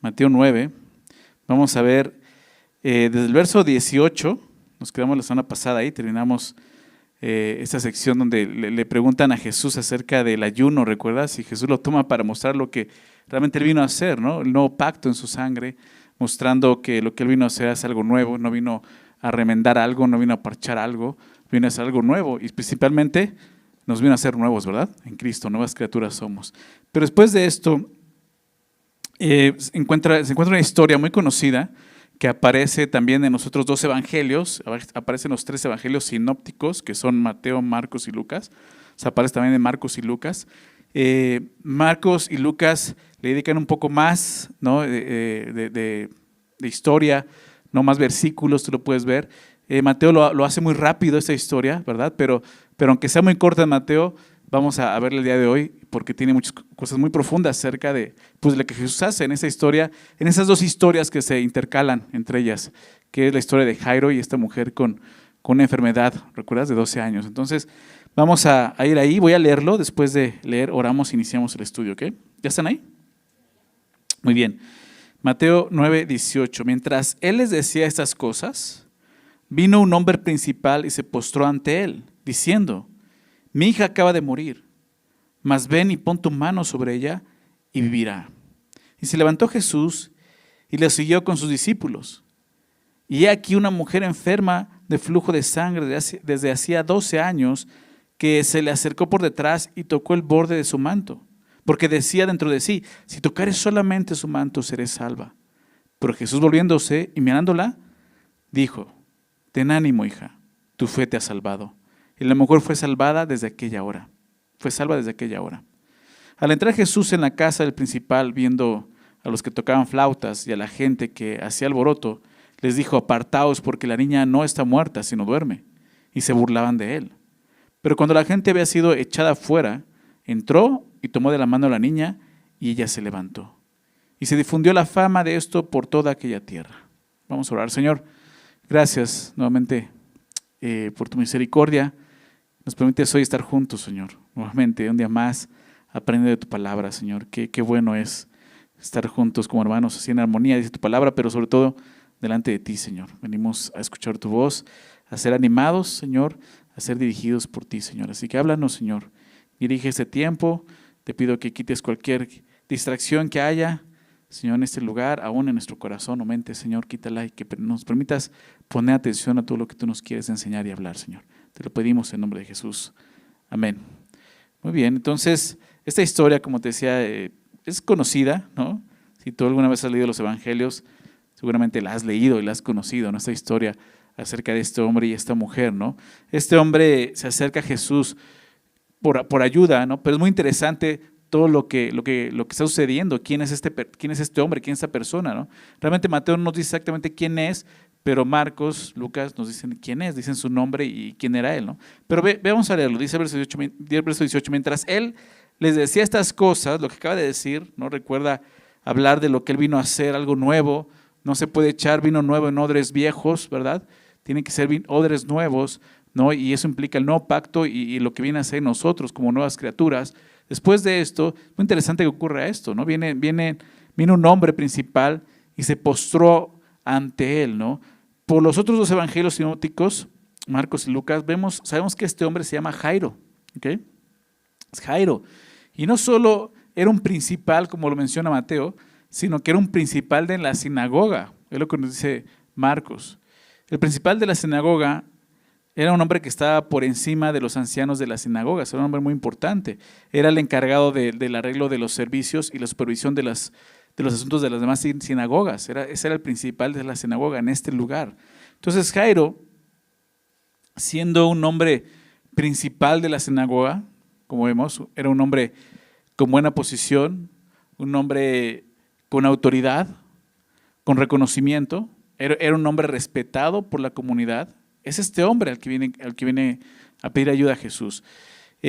Mateo 9. Vamos a ver desde el verso 18, nos quedamos la semana pasada ahí, terminamos esta sección donde le preguntan a Jesús acerca del ayuno, ¿recuerdas? Y Jesús lo toma para mostrar lo que realmente Él vino a hacer, ¿no? El nuevo pacto en su sangre, mostrando que lo que Él vino a hacer es algo nuevo, no vino a remendar algo, no vino a parchar algo, vino a hacer algo nuevo y principalmente nos vino a hacer nuevos, ¿verdad? En Cristo, nuevas criaturas somos. Pero después de esto, se encuentra una historia muy conocida que aparece también en los otros dos evangelios, aparecen los tres evangelios sinópticos, que son Mateo, Marcos y Lucas, o sea, aparece también en Marcos y Lucas. Marcos y Lucas le dedican un poco más, ¿no? de historia, no más versículos, tú lo puedes ver. Mateo lo hace muy rápido esta historia, ¿verdad? Pero aunque sea muy corta en Mateo, vamos a verla el día de hoy porque tiene muchas cosas muy profundas acerca de lo que Jesús hace en esa historia, en esas dos historias que se intercalan entre ellas, que es la historia de Jairo y esta mujer con una enfermedad, ¿recuerdas? De 12 años. Entonces, vamos a ir ahí, voy a leerlo, después de leer, oramos, iniciamos el estudio, ¿ok? ¿Ya están ahí? Muy bien. Mateo 9, 18. Mientras él les decía estas cosas, vino un hombre principal y se postró ante él, diciendo: mi hija acaba de morir, mas ven y pon tu mano sobre ella y vivirá. Y se levantó Jesús y le siguió con sus discípulos. Y he aquí una mujer enferma de flujo de sangre desde hacía 12 años, que se le acercó por detrás y tocó el borde de su manto, porque decía dentro de sí: si tocares solamente su manto, seré salva. Pero Jesús, volviéndose y mirándola, dijo: ten ánimo, hija, tu fe te ha salvado. Y la mujer fue salvada desde aquella hora. Fue salva desde aquella hora. Al entrar Jesús en la casa del principal, viendo a los que tocaban flautas y a la gente que hacía alboroto, les dijo: apartaos, porque la niña no está muerta, sino duerme. Y se burlaban de él. Pero cuando la gente había sido echada fuera, entró y tomó de la mano a la niña, y ella se levantó. Y se difundió la fama de esto por toda aquella tierra. Vamos a orar. Señor, gracias nuevamente por tu misericordia. Nos permites hoy estar juntos, Señor, nuevamente, un día más, aprendiendo de tu palabra, Señor. Qué bueno es estar juntos como hermanos, así en armonía, dice tu palabra, pero sobre todo delante de ti, Señor. Venimos a escuchar tu voz, a ser animados, Señor, a ser dirigidos por ti, Señor. Así que háblanos, Señor. Dirige este tiempo. Te pido que quites cualquier distracción que haya, Señor, en este lugar, aún en nuestro corazón o mente, Señor, quítala y que nos permitas poner atención a todo lo que tú nos quieres enseñar y hablar, Señor. Te lo pedimos en nombre de Jesús. Amén. Muy bien, entonces, esta historia, como te decía, es conocida, ¿no? Si tú alguna vez has leído los evangelios, seguramente la has leído y la has conocido, ¿no? Esta historia acerca de este hombre y esta mujer, ¿no? Este hombre se acerca a Jesús por ayuda, ¿no? Pero es muy interesante todo lo que está sucediendo. ¿Quién es este hombre? ¿Quién es esta persona, no? Realmente Mateo no nos dice exactamente quién es, pero Marcos, Lucas nos dicen quién es, dicen su nombre y quién era él, ¿no? Pero vamos a leerlo, dice el verso 18, mientras él les decía estas cosas, lo que acaba de decir, ¿no? Recuerda hablar de lo que él vino a hacer, algo nuevo. No se puede echar vino nuevo en odres viejos, ¿verdad? Tienen que ser odres nuevos, ¿no? Y eso implica el nuevo pacto y lo que viene a ser nosotros como nuevas criaturas. Después de esto, muy interesante que ocurra esto, ¿no? Viene un hombre principal y se postró ante él, ¿no? Por los otros dos evangelios sinópticos, Marcos y Lucas, sabemos que este hombre se llama Jairo, ¿ok? Es Jairo. Y no solo era un principal, como lo menciona Mateo, sino que era un principal de la sinagoga, es lo que nos dice Marcos. El principal de la sinagoga era un hombre que estaba por encima de los ancianos de la sinagoga, era un hombre muy importante. Era el encargado del arreglo de los servicios y la supervisión de los asuntos de las demás sinagogas. Ese era el principal de la sinagoga en este lugar. Entonces Jairo, siendo un hombre principal de la sinagoga, como vemos, era un hombre con buena posición, un hombre con autoridad, con reconocimiento, era un hombre respetado por la comunidad. Es este hombre al que viene a pedir ayuda a Jesús.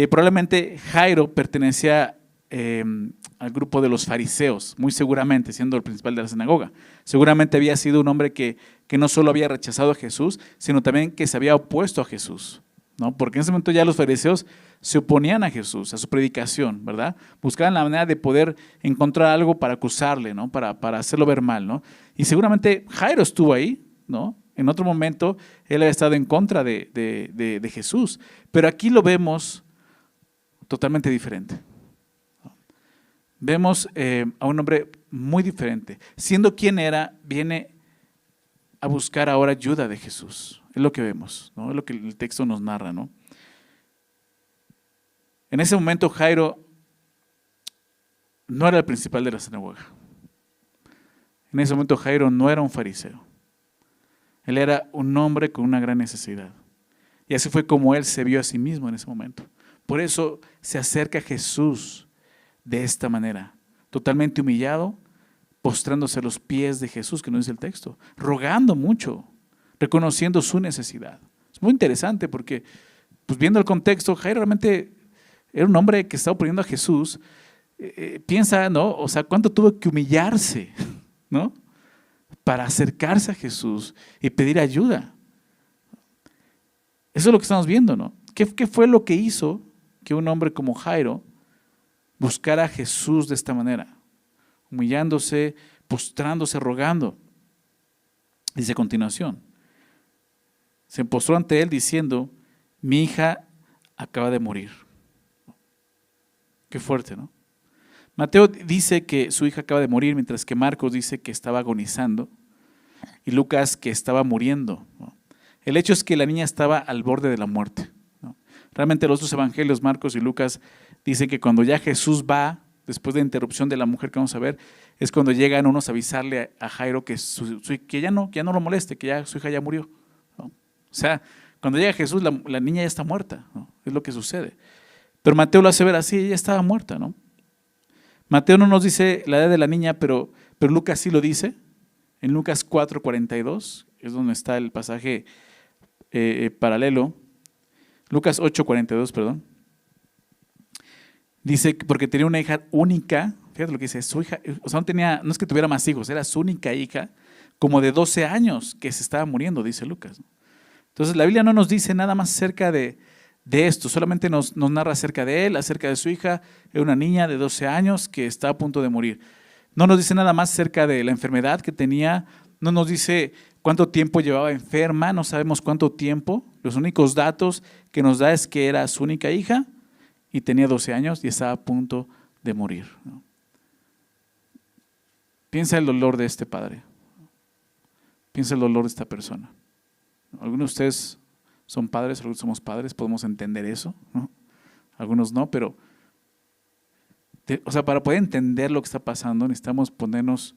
Probablemente Jairo pertenecía al grupo de los fariseos, muy seguramente, siendo el principal de la sinagoga. Seguramente había sido un hombre que no solo había rechazado a Jesús, sino también que se había opuesto a Jesús, ¿no? Porque en ese momento ya los fariseos se oponían a Jesús, a su predicación, ¿verdad? Buscaban la manera de poder encontrar algo para acusarle, ¿no? Para hacerlo ver mal, ¿no? Y seguramente Jairo estuvo ahí, ¿no? En otro momento él había estado en contra de Jesús, pero aquí lo vemos totalmente diferente. Vemos a un hombre muy diferente. Siendo quien era, viene a buscar ahora ayuda de Jesús. Es lo que vemos, ¿no? Es lo que el texto nos narra, ¿no? En ese momento Jairo no era el principal de la sinagoga. En ese momento Jairo no era un fariseo. Él era un hombre con una gran necesidad. Y así fue como él se vio a sí mismo en ese momento. Por eso se acerca a Jesús de esta manera, totalmente humillado, postrándose a los pies de Jesús, que nos dice el texto, rogando mucho, reconociendo su necesidad. Es muy interesante porque, pues viendo el contexto, Jairo realmente era un hombre que estaba oponiendo a Jesús. Piensa, ¿no? O sea, cuánto tuvo que humillarse, ¿no? Para acercarse a Jesús y pedir ayuda. Eso es lo que estamos viendo, ¿no? ¿Qué fue lo que hizo que un hombre como Jairo buscara a Jesús de esta manera? Humillándose, postrándose, rogando. Dice a continuación, se postró ante él diciendo, mi hija acaba de morir. Qué fuerte, ¿no? Mateo dice que su hija acaba de morir, mientras que Marcos dice que estaba agonizando y Lucas que estaba muriendo, ¿no? El hecho es que la niña estaba al borde de la muerte, ¿no? Realmente los otros evangelios, Marcos y Lucas, dicen que cuando ya Jesús va, después de la interrupción de la mujer que vamos a ver, es cuando llegan unos a avisarle a Jairo que ya no lo moleste, que ya su hija ya murió, ¿no? O sea, cuando llega Jesús, la niña ya está muerta, ¿no? Es lo que sucede. Pero Mateo lo hace ver así, ella estaba muerta, ¿no? Mateo no nos dice la edad de la niña, pero Lucas sí lo dice. En Lucas 4:42 es donde está el pasaje paralelo. Lucas 8:42, perdón. Dice que porque tenía una hija única, fíjate lo que dice, su hija, o sea, no es que tuviera más hijos, era su única hija, como de 12 años, que se estaba muriendo, dice Lucas. Entonces la Biblia no nos dice nada más acerca de esto, solamente nos narra acerca de él, acerca de su hija, era una niña de 12 años que está a punto de morir. No nos dice nada más acerca de la enfermedad que tenía, no nos dice cuánto tiempo llevaba enferma, no sabemos cuánto tiempo. Los únicos datos que nos da es que era su única hija y tenía 12 años y estaba a punto de morir, ¿no? Piensa el dolor de este padre, piensa el dolor de esta persona. Algunos de ustedes son padres, algunos somos padres, podemos entender eso, ¿no? Algunos no, pero para poder entender lo que está pasando necesitamos ponernos,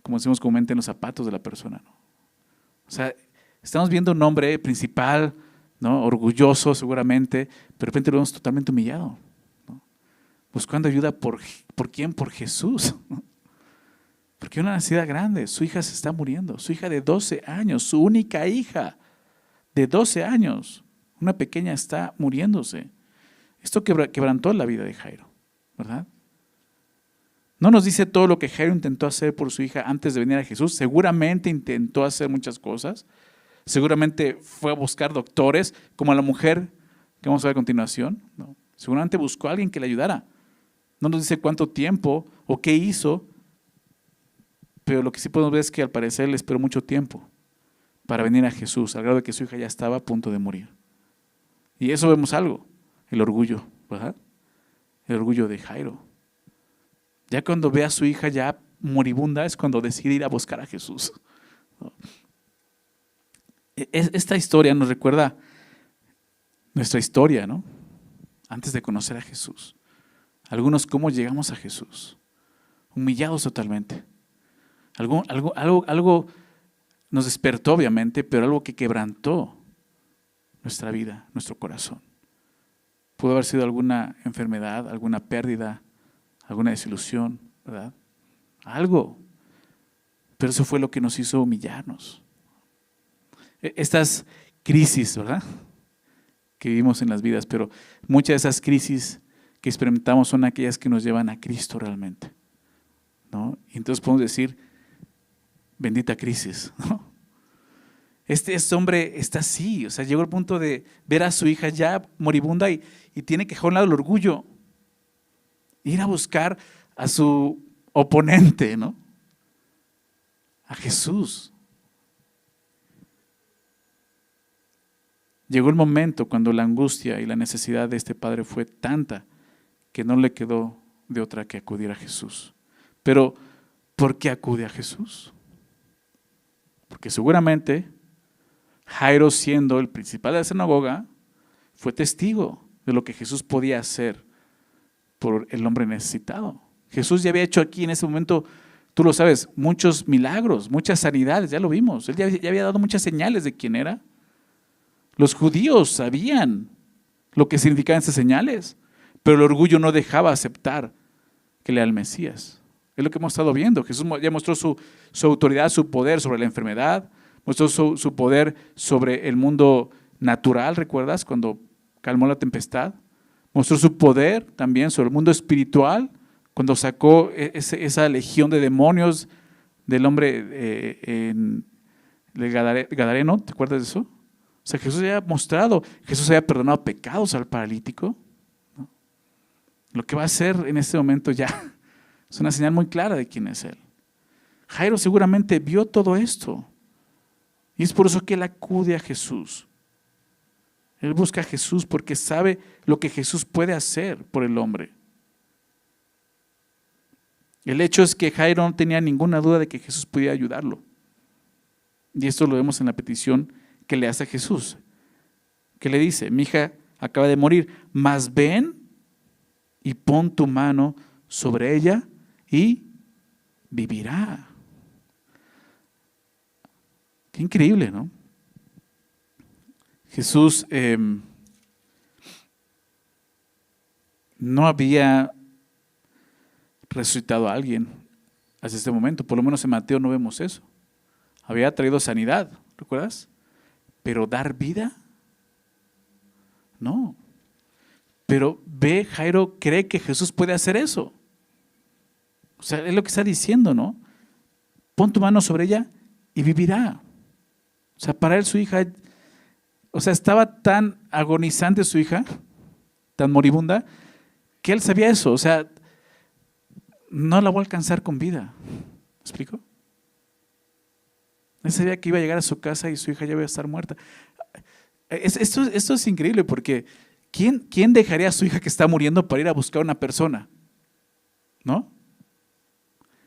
como decimos comúnmente, en los zapatos de la persona, ¿no? O sea, estamos viendo un hombre principal, ¿no? Orgulloso seguramente, pero de repente lo vemos totalmente humillado, ¿no? Buscando ayuda ¿por quién? Por Jesús, ¿no? Porque hay una necesidad grande, su hija se está muriendo, su hija de 12 años, su única hija de 12 años, una pequeña está muriéndose. Esto quebrantó la vida de Jairo, ¿verdad? No nos dice todo lo que Jairo intentó hacer por su hija antes de venir a Jesús. Seguramente intentó hacer muchas cosas. Seguramente fue a buscar doctores, como a la mujer que vamos a ver a continuación, ¿no? Seguramente buscó a alguien que le ayudara. No nos dice cuánto tiempo o qué hizo, pero lo que sí podemos ver es que al parecer le esperó mucho tiempo para venir a Jesús, al grado de que su hija ya estaba a punto de morir. Y eso vemos algo, el orgullo, ¿verdad? El orgullo de Jairo. Ya cuando ve a su hija ya moribunda es cuando decide ir a buscar a Jesús, ¿no? Esta historia nos recuerda nuestra historia, ¿no? Antes de conocer a Jesús. Algunos cómo llegamos a Jesús, humillados totalmente. Algo nos despertó obviamente, pero algo que quebrantó nuestra vida, nuestro corazón. Pudo haber sido alguna enfermedad, alguna pérdida, alguna desilusión, ¿verdad? Algo. Pero eso fue lo que nos hizo humillarnos. Estas crisis, ¿verdad?, que vivimos en las vidas, pero muchas de esas crisis que experimentamos son aquellas que nos llevan a Cristo realmente, ¿no? Y entonces podemos decir, bendita crisis, ¿no? Este hombre está así, o sea, llegó al punto de ver a su hija ya moribunda y tiene que dejar a un lado el orgullo, ir a buscar a su oponente, ¿no? A Jesús. Llegó el momento cuando la angustia y la necesidad de este padre fue tanta que no le quedó de otra que acudir a Jesús. Pero, ¿por qué acude a Jesús? Porque seguramente Jairo, siendo el principal de la sinagoga, fue testigo de lo que Jesús podía hacer por el hombre necesitado. Jesús ya había hecho aquí en ese momento, tú lo sabes, muchos milagros, muchas sanidades, ya lo vimos. Él ya había dado muchas señales de quién era. Los judíos sabían lo que significaban esas señales, pero el orgullo no dejaba aceptar que él era el Mesías. Es lo que hemos estado viendo. Jesús ya mostró su autoridad, su poder sobre la enfermedad, mostró su poder sobre el mundo natural, ¿recuerdas? Cuando calmó la tempestad. Mostró su poder también sobre el mundo espiritual, cuando sacó esa legión de demonios del hombre del Gadareno, ¿te acuerdas de eso? O sea, Jesús había mostrado, Jesús había perdonado pecados al paralítico, ¿no? Lo que va a hacer en este momento ya es una señal muy clara de quién es Él. Jairo seguramente vio todo esto y es por eso que él acude a Jesús. Él busca a Jesús porque sabe lo que Jesús puede hacer por el hombre. El hecho es que Jairo no tenía ninguna duda de que Jesús podía ayudarlo. Y esto lo vemos en la petición que le hace a Jesús. Que le dice, mi hija acaba de morir, mas ven y pon tu mano sobre ella y vivirá. Qué increíble, ¿no? Jesús no había resucitado a alguien hasta este momento, por lo menos en Mateo no vemos eso. Había traído sanidad, ¿recuerdas? Pero dar vida, no. Pero Jairo cree que Jesús puede hacer eso. O sea, es lo que está diciendo, ¿no? Pon tu mano sobre ella y vivirá. O sea, para él su hija, o sea, estaba tan agonizante su hija, tan moribunda, que él sabía eso. O sea, no la voy a alcanzar con vida. ¿Me explico? Él sabía que iba a llegar a su casa y su hija ya iba a estar muerta. Esto es increíble porque ¿quién dejaría a su hija que está muriendo para ir a buscar a una persona? ¿No?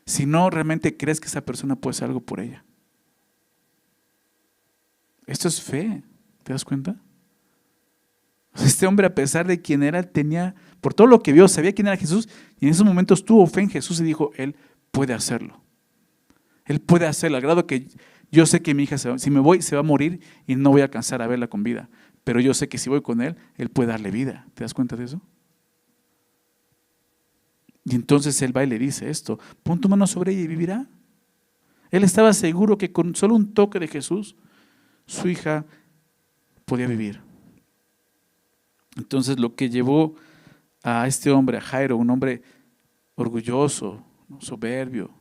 Si no realmente crees que esa persona puede hacer algo por ella. Esto es fe, ¿te das cuenta? Este hombre, a pesar de quién era, tenía, por todo lo que vio, sabía quién era Jesús y en esos momentos tuvo fe en Jesús y dijo, Él puede hacerlo. Él puede hacerlo, al grado que yo sé que mi hija, si me voy, se va a morir y no voy a alcanzar a verla con vida. Pero yo sé que si voy con Él, Él puede darle vida. ¿Te das cuenta de eso? Y entonces Él va y le dice esto, pon tu mano sobre ella y vivirá. Él estaba seguro que con solo un toque de Jesús, su hija podía vivir. Entonces lo que llevó a este hombre, a Jairo, un hombre orgulloso, soberbio,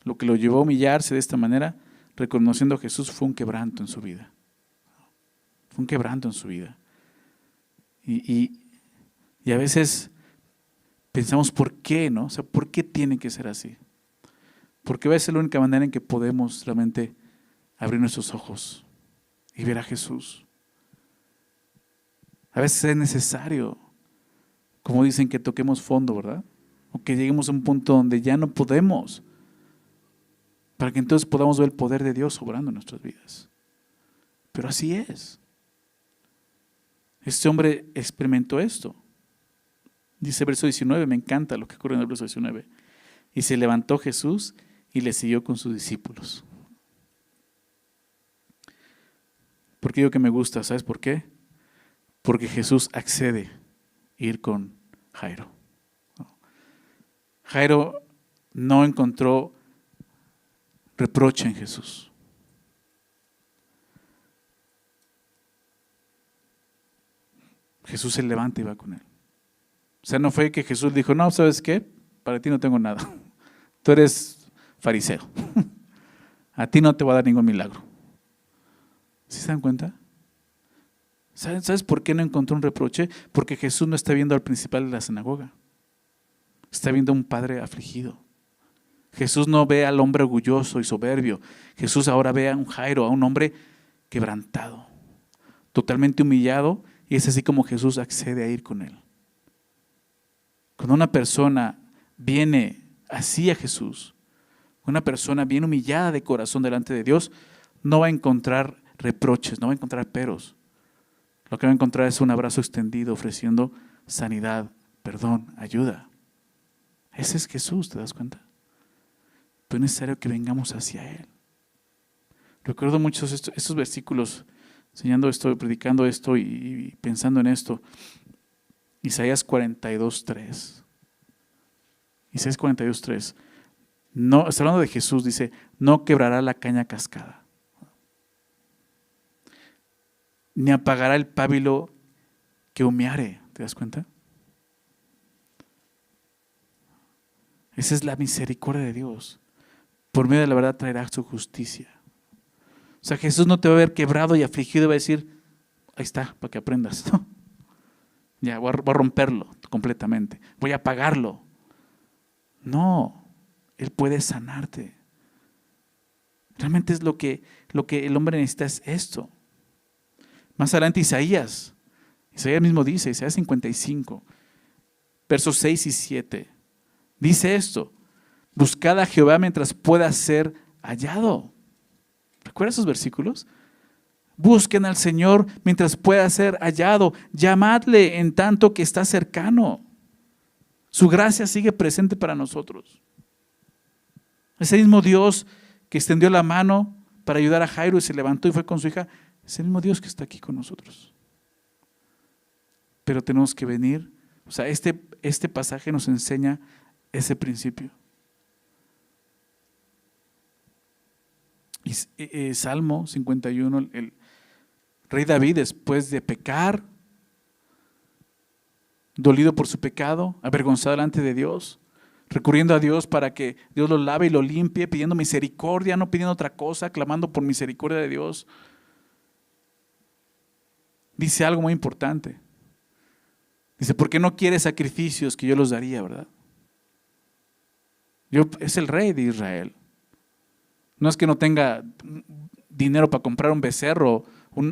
lo que lo llevó a humillarse de esta manera, reconociendo a Jesús, fue un quebranto en su vida. Fue un quebranto en su vida. Y a veces pensamos, ¿por qué, no? O sea, ¿por qué tiene que ser así? Porque a veces es la única manera en que podemos realmente abrir nuestros ojos y ver a Jesús. A veces es necesario, como dicen, que toquemos fondo, ¿verdad? O que lleguemos a un punto donde ya no podemos, para que entonces podamos ver el poder de Dios obrando en nuestras vidas. Pero así es. Este hombre experimentó esto. Dice verso 19, me encanta lo que ocurre en el verso 19. Y se levantó Jesús y le siguió con sus discípulos. ¿Por qué digo que me gusta? ¿Sabes por qué? Porque Jesús accede a ir con Jairo. Jairo no encontró reproche en Jesús. Jesús se levanta y va con él. O sea, no fue que Jesús dijo, no, ¿sabes qué? Para ti no tengo nada. Tú eres fariseo. A ti no te voy a dar ningún milagro. ¿Sí se dan cuenta? ¿Sabes por qué no encontró un reproche? Porque Jesús no está viendo al principal de la sinagoga. Está viendo a un padre afligido. Jesús no ve al hombre orgulloso y soberbio. Jesús ahora ve a un Jairo, a un hombre quebrantado, totalmente humillado, y es así como Jesús accede a ir con él. Cuando una persona viene así a Jesús, una persona bien humillada de corazón delante de Dios, no va a encontrar reproches, no va a encontrar peros. Lo que va a encontrar es un abrazo extendido ofreciendo sanidad, perdón, ayuda. Ese es Jesús, ¿te das cuenta? Pero es necesario que vengamos hacia Él. Recuerdo muchos estos versículos, enseñando esto, predicando esto y pensando en esto. Isaías 42:3. Isaías 42:3. No, está hablando de Jesús, dice, no quebrará la caña cascada, ni apagará el pábilo que humeare. ¿Te das cuenta? Esa es la misericordia de Dios. Por medio de la verdad traerá su justicia. O sea, Jesús no te va a ver quebrado y afligido y va a decir, ahí está, para que aprendas. ¿No? Ya, voy a romperlo completamente. Voy a apagarlo. No, Él puede sanarte. Realmente es lo que el hombre necesita, es esto. Más adelante Isaías mismo dice, Isaías 55, versos 6 y 7, dice esto: buscad a Jehová mientras pueda ser hallado. ¿Recuerdas esos versículos? Busquen al Señor mientras pueda ser hallado. Llamadle en tanto que está cercano. Su gracia sigue presente para nosotros. Ese mismo Dios que extendió la mano para ayudar a Jairo y se levantó y fue con su hija, es el mismo Dios que está aquí con nosotros. Pero tenemos que venir. O sea, este pasaje nos enseña ese principio. Y Salmo 51, el rey David, después de pecar, dolido por su pecado, avergonzado delante de Dios, recurriendo a Dios para que Dios lo lave y lo limpie, pidiendo misericordia, no pidiendo otra cosa, clamando por misericordia de Dios, dice algo muy importante. Dice, ¿por qué no quiere sacrificios que yo los daría, verdad? Es el rey de Israel. No es que no tenga dinero para comprar un becerro.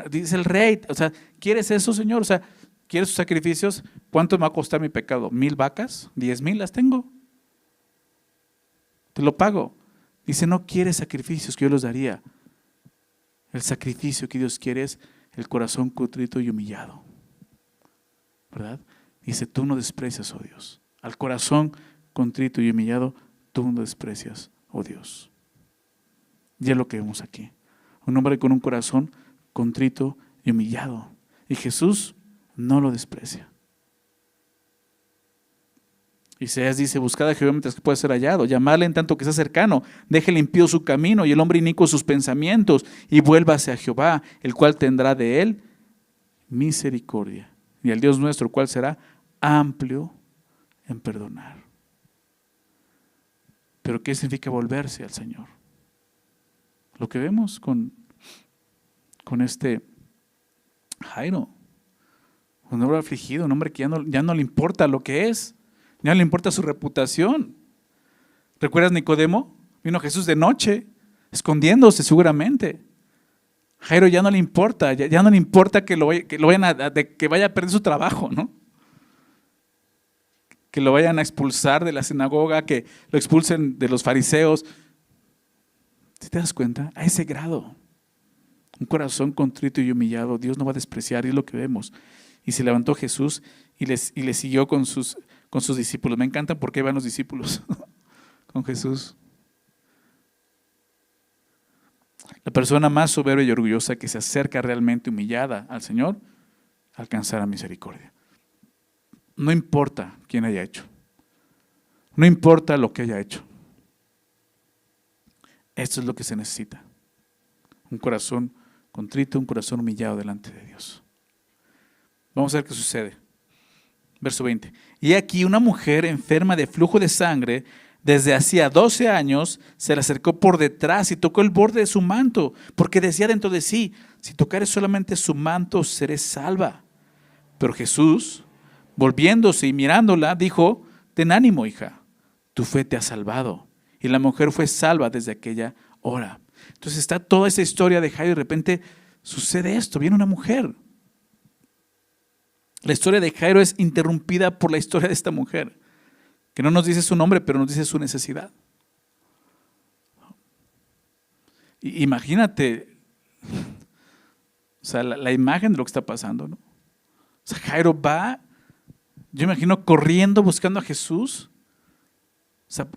Dice el rey, o sea, ¿quieres eso, Señor? O sea, ¿quieres sus sacrificios? ¿Cuánto me va a costar mi pecado? ¿1000 vacas? ¿10,000 las tengo? Te lo pago. Dice, no quiere sacrificios que yo los daría. El sacrificio que Dios quiere es el corazón contrito y humillado, ¿verdad? Dice, tú no desprecias, oh Dios. Al corazón contrito y humillado, tú no desprecias, oh Dios. Y es lo que vemos aquí. Un hombre con un corazón contrito y humillado. Y Jesús no lo desprecia. Isaías dice, buscad a Jehová mientras que pueda ser hallado, llamadle en tanto que sea cercano, déjele impío su camino y el hombre inicuo sus pensamientos, y vuélvase a Jehová, el cual tendrá de él misericordia, y al Dios nuestro, cual será amplio en perdonar. Pero ¿qué significa volverse al Señor? Lo que vemos con este Jairo, un hombre afligido, un hombre que ya no le importa lo que es, ya no le importa su reputación. ¿Recuerdas Nicodemo? Vino Jesús de noche, escondiéndose seguramente. Jairo ya no le importa, ya no le importa que vaya a perder su trabajo, ¿no? Que lo vayan a expulsar de la sinagoga, que lo expulsen de los fariseos. ¿Sí te das cuenta? A ese grado. Un corazón contrito y humillado, Dios no va a despreciar, y es lo que vemos. Y se levantó Jesús y le siguió con sus discípulos. Me encantan porque van los discípulos con Jesús. La persona más soberbia y orgullosa que se acerca realmente humillada al Señor, alcanzará misericordia. No importa quién haya hecho. No importa lo que haya hecho. Esto es lo que se necesita. Un corazón contrito, un corazón humillado delante de Dios. Vamos a ver qué sucede. Verso 20. Y aquí una mujer enferma de flujo de sangre desde hacía 12 años, se le acercó por detrás y tocó el borde de su manto, porque decía dentro de sí, si tocares solamente su manto, seré salva. Pero Jesús, volviéndose y mirándola, dijo, ten ánimo, hija, tu fe te ha salvado. Y la mujer fue salva desde aquella hora. Entonces está toda esa historia de Jairo y de repente sucede esto, viene una mujer. La historia de Jairo es interrumpida por la historia de esta mujer, que no nos dice su nombre, pero nos dice su necesidad. Imagínate, o sea, la imagen de lo que está pasando, ¿no? O sea, Jairo va, yo imagino, corriendo buscando a Jesús. O sea,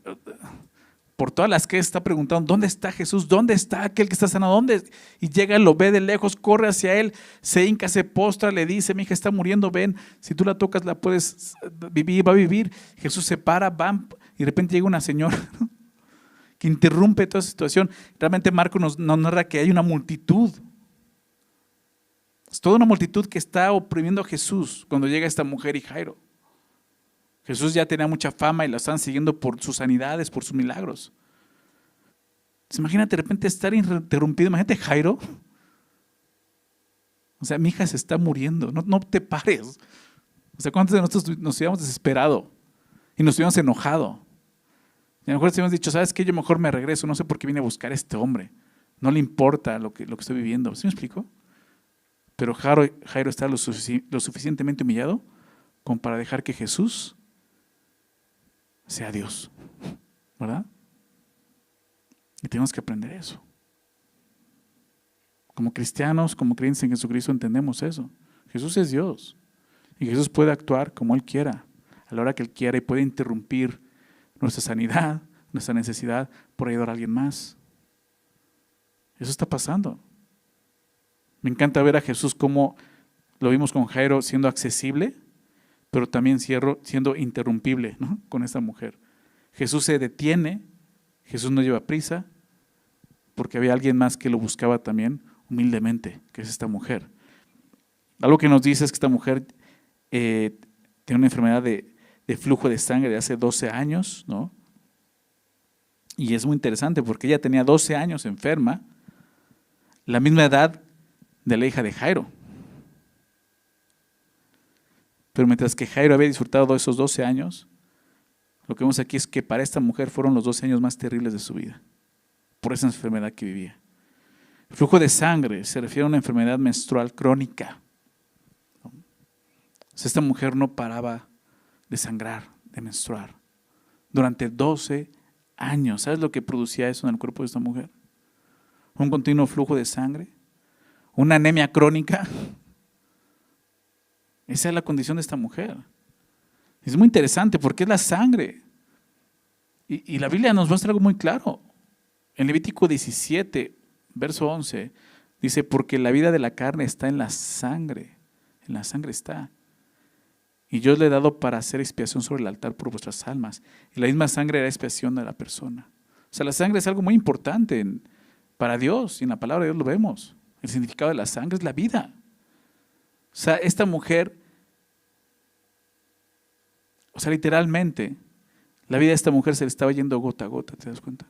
por todas las que está preguntando, ¿dónde está Jesús? ¿Dónde está aquel que está sanado? ¿Dónde? Y llega, lo ve de lejos, corre hacia él, se hinca, se postra, le dice, mi hija está muriendo, ven, si tú la tocas la puedes vivir, va a vivir. Jesús se para, van, y de repente llega una señora, ¿no?, que interrumpe toda esa situación. Realmente Marco nos narra que hay una multitud. Es toda una multitud que está oprimiendo a Jesús cuando llega esta mujer y Jairo. Jesús ya tenía mucha fama y la están siguiendo por sus sanidades, por sus milagros. Entonces, imagínate de repente estar interrumpido. Imagínate Jairo. O sea, mi hija se está muriendo, no te pares. O sea, ¿cuántos de nosotros nos hubiéramos desesperado y nos hubiéramos enojado? Y a lo mejor hubiéramos dicho, ¿sabes qué? Yo mejor me regreso, no sé por qué vine a buscar a este hombre. No le importa lo que estoy viviendo. ¿Sí me explico? Pero Jairo está lo suficientemente humillado como para dejar que Jesús sea Dios, ¿verdad? Y tenemos que aprender eso. Como cristianos, como creyentes en Jesucristo, entendemos eso. Jesús es Dios y Jesús puede actuar como Él quiera, a la hora que Él quiera, y puede interrumpir nuestra sanidad, nuestra necesidad por ayudar a alguien más. Eso está pasando. Me encanta ver a Jesús como lo vimos con Jairo, siendo accesible, pero también siendo interrumpible, ¿no?, con esta mujer. Jesús se detiene, Jesús no lleva prisa, porque había alguien más que lo buscaba también humildemente, que es esta mujer. Algo que nos dice es que esta mujer tiene una enfermedad de flujo de sangre de hace 12 años, ¿no? Y es muy interesante porque ella tenía 12 años enferma, la misma edad de la hija de Jairo. Pero mientras que Jairo había disfrutado de esos 12 años, lo que vemos aquí es que para esta mujer fueron los 12 años más terribles de su vida, por esa enfermedad que vivía. El flujo de sangre se refiere a una enfermedad menstrual crónica. O sea, esta mujer no paraba de sangrar, de menstruar, durante 12 años. ¿Sabes lo que producía eso en el cuerpo de esta mujer? Un continuo flujo de sangre, una anemia crónica. Esa es la condición de esta mujer. Es muy interesante porque es la sangre. Y la Biblia nos muestra algo muy claro. En Levítico 17, verso 11, dice, porque la vida de la carne está en la sangre está. Y yo le he dado para hacer expiación sobre el altar por vuestras almas. Y la misma sangre era expiación de la persona. O sea, la sangre es algo muy importante para Dios, y en la palabra de Dios lo vemos. El significado de la sangre es la vida. O sea, esta mujer, o sea, literalmente, la vida de esta mujer se le estaba yendo gota a gota, ¿te das cuenta?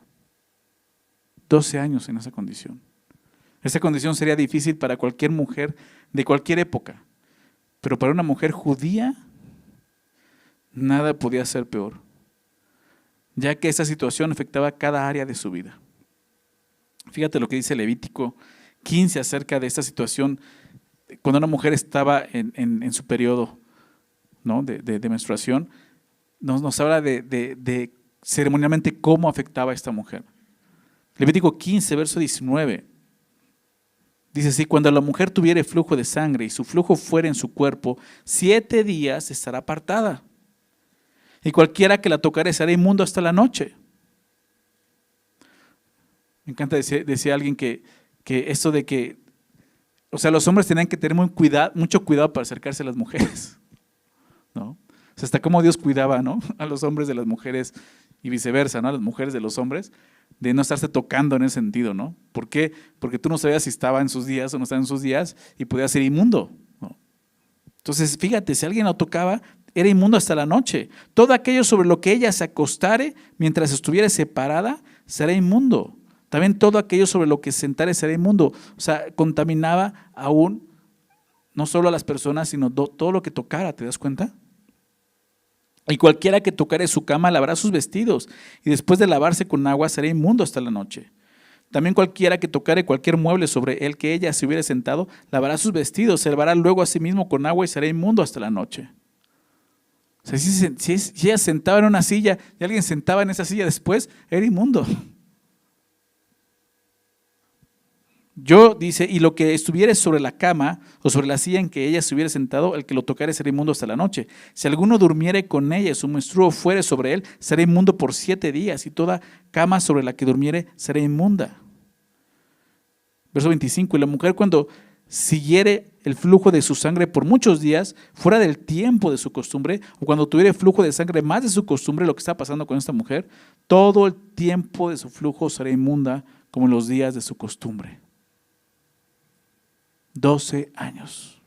12 años en esa condición. Esa condición sería difícil para cualquier mujer de cualquier época, pero para una mujer judía, nada podía ser peor, ya que esa situación afectaba cada área de su vida. Fíjate lo que dice Levítico 15 acerca de esta situación. Cuando una mujer estaba en su periodo, ¿no?, de menstruación, nos habla de ceremonialmente cómo afectaba a esta mujer. Levítico 15, verso 19, dice así: cuando la mujer tuviere flujo de sangre y su flujo fuere en su cuerpo, 7 días estará apartada, y cualquiera que la tocare será inmundo hasta la noche. Me encanta decía alguien que esto de que, o sea, los hombres tenían que tener mucho cuidado para acercarse a las mujeres, ¿no? O sea, hasta cómo Dios cuidaba, ¿no?, a los hombres de las mujeres y viceversa, ¿no?, a las mujeres de los hombres, de no estarse tocando en ese sentido, ¿no? ¿Por qué? Porque tú no sabías si estaba en sus días o no estaba en sus días y podía ser inmundo, ¿no? Entonces, fíjate, si alguien lo tocaba, era inmundo hasta la noche. Todo aquello sobre lo que ella se acostare mientras estuviera separada será inmundo. También todo aquello sobre lo que se sentare será inmundo. O sea, contaminaba aún no solo a las personas, sino todo lo que tocara, ¿te das cuenta? Y cualquiera que tocare su cama lavará sus vestidos, y después de lavarse con agua será inmundo hasta la noche. También cualquiera que tocare cualquier mueble sobre el que ella se hubiere sentado, lavará sus vestidos, se lavará luego a sí mismo con agua y será inmundo hasta la noche. O sea, si ella sentaba en una silla y alguien sentaba en esa silla después, era inmundo. Yo, dice, y lo que estuviere sobre la cama o sobre la silla en que ella se hubiera sentado, el que lo tocare será inmundo hasta la noche. Si alguno durmiere con ella y su menstruo fuere sobre él, será inmundo por 7 días, y toda cama sobre la que durmiere será inmunda. Verso 25, y la mujer cuando siguiere el flujo de su sangre por muchos días, fuera del tiempo de su costumbre, o cuando tuviere flujo de sangre más de su costumbre, lo que está pasando con esta mujer, todo el tiempo de su flujo será inmunda como en los días de su costumbre. 12 años.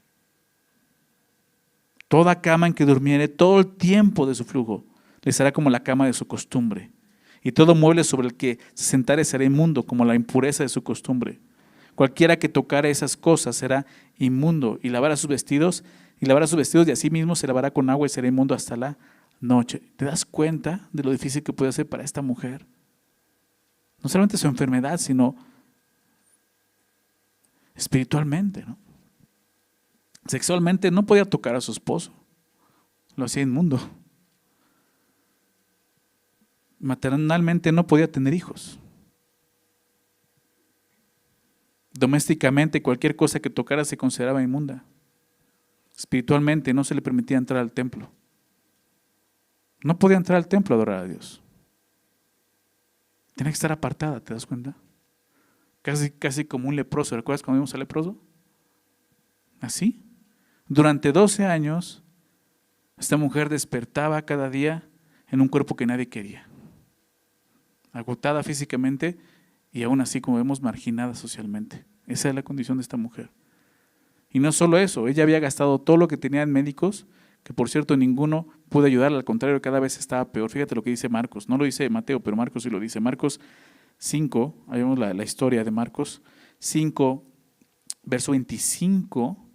Toda cama en que durmiere todo el tiempo de su flujo le será como la cama de su costumbre. Y todo mueble sobre el que se sentare será inmundo, como la impureza de su costumbre. Cualquiera que tocare esas cosas será inmundo, y lavará sus vestidos, y así mismo se lavará con agua y será inmundo hasta la noche. ¿Te das cuenta de lo difícil que puede ser para esta mujer? No solamente su enfermedad, sino espiritualmente, ¿no? Sexualmente no podía tocar a su esposo, lo hacía inmundo. Maternalmente no podía tener hijos. Domésticamente cualquier cosa que tocara se consideraba inmunda. Espiritualmente no se le permitía entrar al templo. No podía entrar al templo a adorar a Dios. Tenía que estar apartada, ¿te das cuenta? Casi como un leproso. ¿Recuerdas cuando vimos al leproso? Así. Durante 12 años, esta mujer despertaba cada día en un cuerpo que nadie quería. Agotada físicamente y aún así, como vemos, marginada socialmente. Esa es la condición de esta mujer. Y no solo eso, ella había gastado todo lo que tenía en médicos, que por cierto ninguno pudo ayudarla, al contrario, cada vez estaba peor. Fíjate lo que dice Marcos. No lo dice Mateo, pero Marcos sí lo dice. Marcos 5, ahí vemos la historia de Marcos 5, verso 25,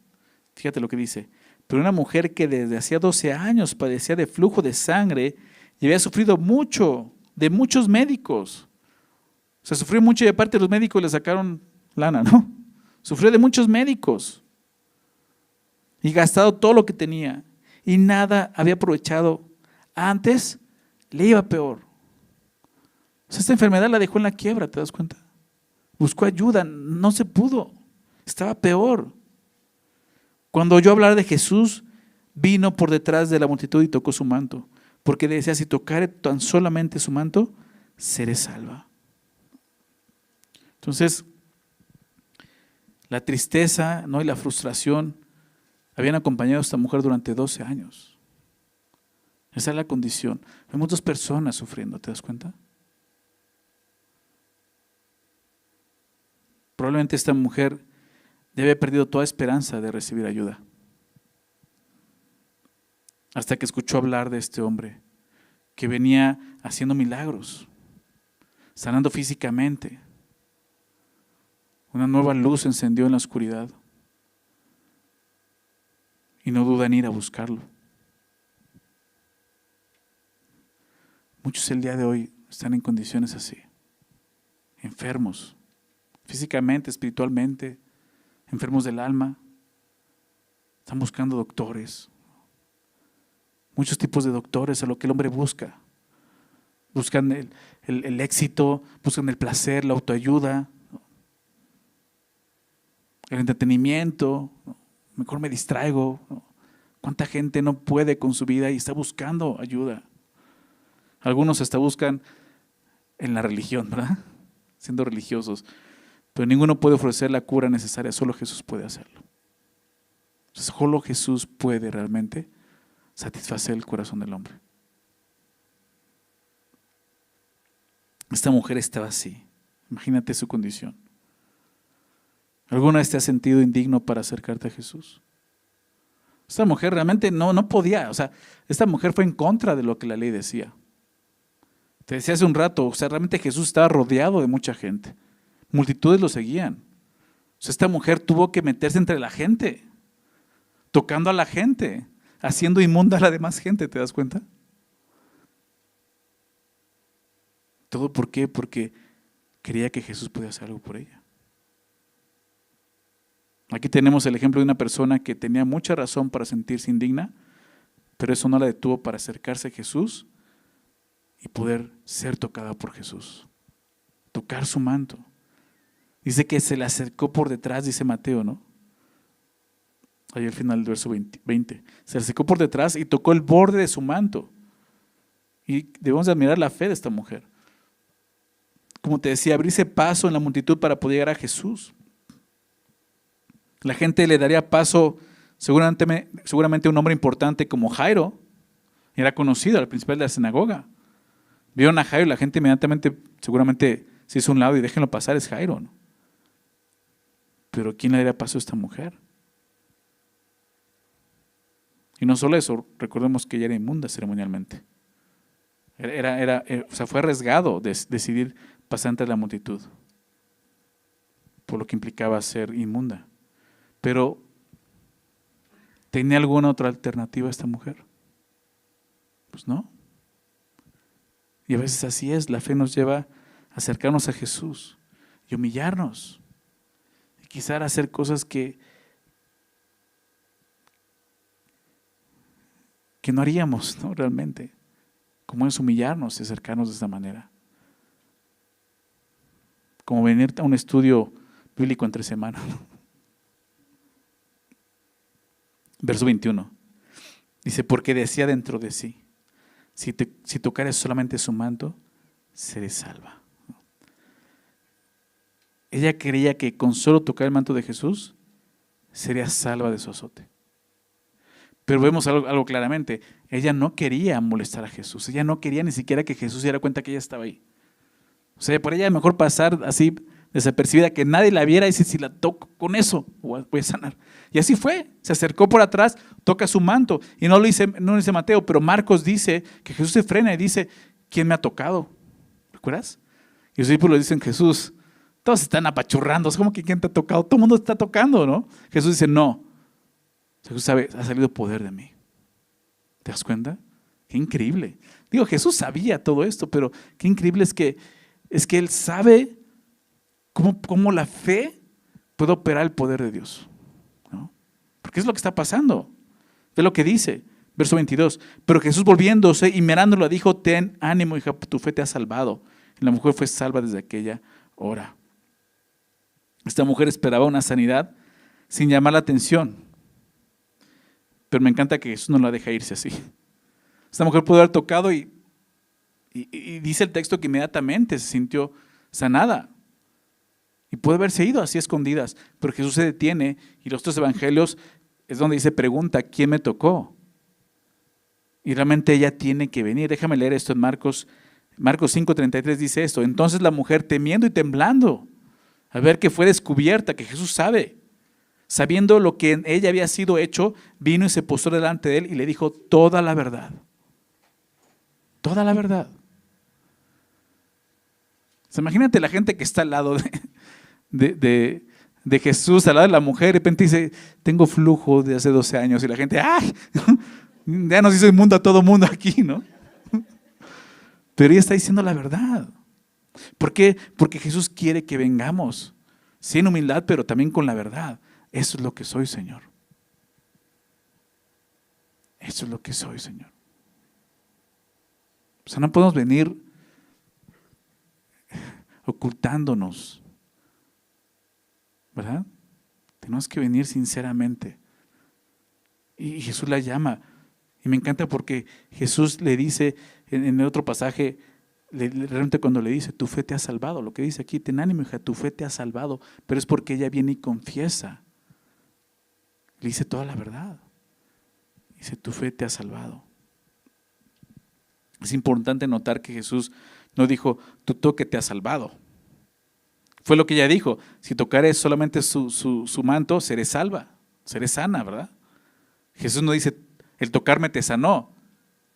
fíjate lo que dice. Pero una mujer que desde hacía 12 años padecía de flujo de sangre y había sufrido mucho de muchos médicos. O sea, sufrió mucho y de parte de los médicos le sacaron lana, ¿no? Sufrió de muchos médicos y gastado todo lo que tenía y nada había aprovechado. Antes le iba peor. O sea, esta enfermedad la dejó en la quiebra, ¿te das cuenta? Buscó ayuda, no se pudo, estaba peor. Cuando oyó hablar de Jesús, vino por detrás de la multitud y tocó su manto, porque decía, si tocare tan solamente su manto, seré salva. Entonces, la tristeza, ¿no?, y la frustración habían acompañado a esta mujer durante 12 años. Esa es la condición. Vemos 2 personas sufriendo, ¿te das cuenta? Probablemente esta mujer ya había perdido toda esperanza de recibir ayuda. Hasta que escuchó hablar de este hombre que venía haciendo milagros, sanando físicamente. Una nueva luz se encendió en la oscuridad y no duda en ir a buscarlo. Muchos el día de hoy están en condiciones así, enfermos, físicamente, espiritualmente, enfermos del alma, están buscando doctores, muchos tipos de doctores, a lo que el hombre busca. Buscan el éxito, buscan el placer, la autoayuda, el entretenimiento, mejor me distraigo. ¿Cuánta gente no puede con su vida y está buscando ayuda? Algunos hasta buscan en la religión, ¿verdad? Siendo religiosos. Pero ninguno puede ofrecer la cura necesaria, solo Jesús puede hacerlo. Solo Jesús puede realmente satisfacer el corazón del hombre. Esta mujer estaba así. Imagínate su condición. ¿Alguna vez te has sentido indigno para acercarte a Jesús? Esta mujer realmente no podía, o sea, esta mujer fue en contra de lo que la ley decía. Te decía hace un rato, o sea, realmente Jesús estaba rodeado de mucha gente. Multitudes lo seguían. O sea, esta mujer tuvo que meterse entre la gente, tocando a la gente, haciendo inmunda a la demás gente, ¿te das cuenta? ¿Todo por qué? Porque creía que Jesús podía hacer algo por ella. Aquí tenemos el ejemplo de una persona que tenía mucha razón para sentirse indigna, pero eso no la detuvo para acercarse a Jesús y poder ser tocada por Jesús, tocar su manto. Dice que se le acercó por detrás, dice Mateo, ¿no? Ahí al final del verso 20. Se le acercó por detrás y tocó el borde de su manto. Y debemos de admirar la fe de esta mujer. Como te decía, abrirse paso en la multitud para poder llegar a Jesús. La gente le daría paso seguramente a un hombre importante como Jairo. Era conocido, el principal de la sinagoga. Vieron a Jairo y la gente inmediatamente seguramente se hizo a un lado y déjenlo pasar, es Jairo, ¿no? Pero ¿quién le daría paso a esta mujer? Y no solo eso, recordemos que ella era inmunda ceremonialmente. O sea, fue arriesgado decidir pasar entre la multitud, por lo que implicaba ser inmunda. Pero, ¿tenía alguna otra alternativa esta mujer? Pues no. Y a veces así es, la fe nos lleva a acercarnos a Jesús y humillarnos. Y quizá hacer cosas que no haríamos, ¿no? Realmente. Como es humillarnos y acercarnos de esta manera. Como venir a un estudio bíblico entre semana, ¿no? Verso 21. Dice, porque decía dentro de sí, si tocares solamente su manto, seré salva. Ella creía que con solo tocar el manto de Jesús, sería salva de su azote. Pero vemos algo claramente, ella no quería molestar a Jesús, ella no quería ni siquiera que Jesús se diera cuenta que ella estaba ahí. O sea, por ella mejor pasar así desapercibida, que nadie la viera y dice, si la toco con eso, voy a sanar. Y así fue, se acercó por atrás, toca su manto. Y no lo dice Mateo, pero Marcos dice que Jesús se frena y dice, ¿quién me ha tocado? ¿Recuerdas? Y los discípulos dicen, Jesús, todos están apachurrando, es como que ¿quién te ha tocado? Todo el mundo está tocando, ¿no? Jesús dice, no. Jesús sabe, ha salido poder de mí. ¿Te das cuenta? Qué increíble. Digo, Jesús sabía todo esto, pero qué increíble es que Él sabe cómo la fe puede operar el poder de Dios, ¿no? Porque es lo que está pasando. Ve lo que dice, verso 22. Pero Jesús volviéndose y mirándolo dijo, ten ánimo, hija, tu fe te ha salvado. Y la mujer fue salva desde aquella hora. Esta mujer esperaba una sanidad sin llamar la atención. Pero me encanta que Jesús no la deja irse así. Esta mujer pudo haber tocado y dice el texto que inmediatamente se sintió sanada. Y puede haberse ido así escondidas, pero Jesús se detiene y los otros evangelios es donde dice, pregunta, ¿quién me tocó? Y realmente ella tiene que venir. Déjame leer esto en Marcos 5:33 dice esto. Entonces la mujer temiendo y temblando, al ver que fue descubierta, que Jesús sabe, sabiendo lo que en ella había sido hecho, vino y se postró delante de él y le dijo toda la verdad. Toda la verdad. O sea, imagínate la gente que está al lado de Jesús, al lado de la mujer, de repente dice, tengo flujo de hace 12 años, y la gente, ¡ay! Ya nos hizo inmundo a todo mundo aquí, ¿no? Pero ella está diciendo la verdad. ¿Por qué? Porque Jesús quiere que vengamos, sin humildad, pero también con la verdad. Eso es lo que soy, Señor. Eso es lo que soy, Señor. O sea, no podemos venir ocultándonos, ¿verdad? Tenemos que venir sinceramente. Y Jesús la llama. Y me encanta porque Jesús le dice en el otro pasaje, realmente cuando le dice, tu fe te ha salvado, lo que dice aquí, ten ánimo, hija, tu fe te ha salvado, pero es porque ella viene y confiesa. Le dice toda la verdad. Dice, tu fe te ha salvado. Es importante notar que Jesús no dijo, tu toque te ha salvado. Fue lo que ella dijo, si tocares solamente su manto, seré salva, seré sana, ¿verdad? Jesús no dice, el tocarme te sanó.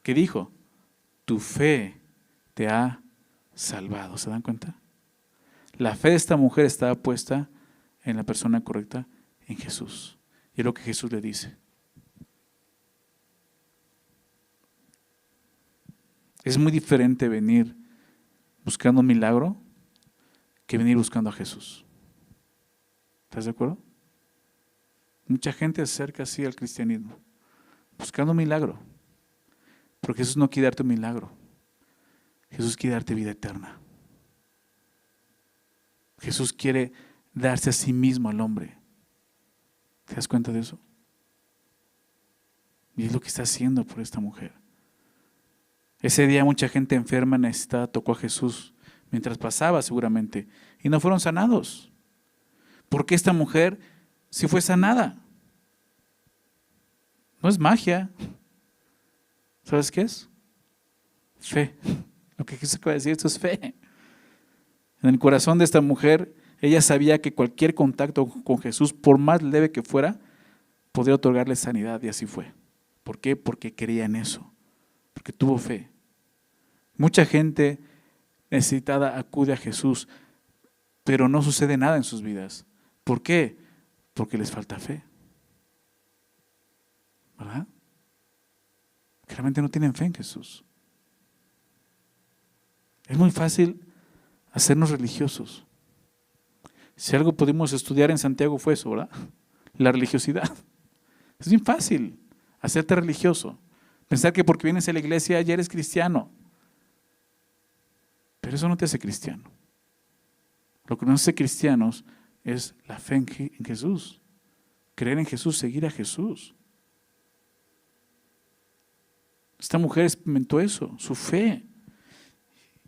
¿Qué dijo? Tu fe te ha salvado. ¿Se dan cuenta? La fe de esta mujer estaba puesta en la persona correcta, en Jesús. Y es lo que Jesús le dice. Es muy diferente venir buscando un milagro que venir buscando a Jesús. ¿Estás de acuerdo? Mucha gente se acerca así al cristianismo, buscando un milagro. Pero Jesús no quiere darte un milagro. Jesús quiere darte vida eterna. Jesús quiere darse a sí mismo al hombre. ¿Te das cuenta de eso? Y es lo que está haciendo por esta mujer. Ese día mucha gente enferma, necesitada, tocó a Jesús mientras pasaba seguramente y no fueron sanados. ¿Por qué esta mujer sí fue sanada? No es magia. ¿Sabes qué es? Fe. Lo que Jesús acaba de decir, esto es fe. En el corazón de esta mujer, ella sabía que cualquier contacto con Jesús, por más leve que fuera, podría otorgarle sanidad, y así fue. ¿Por qué? Porque creía en eso, porque tuvo fe. Mucha gente necesitada acude a Jesús, pero no sucede nada en sus vidas. ¿Por qué? Porque les falta fe. ¿Verdad? Que realmente no tienen fe en Jesús. Es muy fácil hacernos religiosos. Si algo pudimos estudiar en Santiago fue eso, ¿verdad? La religiosidad. Es bien fácil hacerte religioso. Pensar que porque vienes a la iglesia ya eres cristiano. Pero eso no te hace cristiano. Lo que nos hace cristianos es la fe en Jesús. Creer en Jesús, seguir a Jesús. Esta mujer experimentó eso, su fe.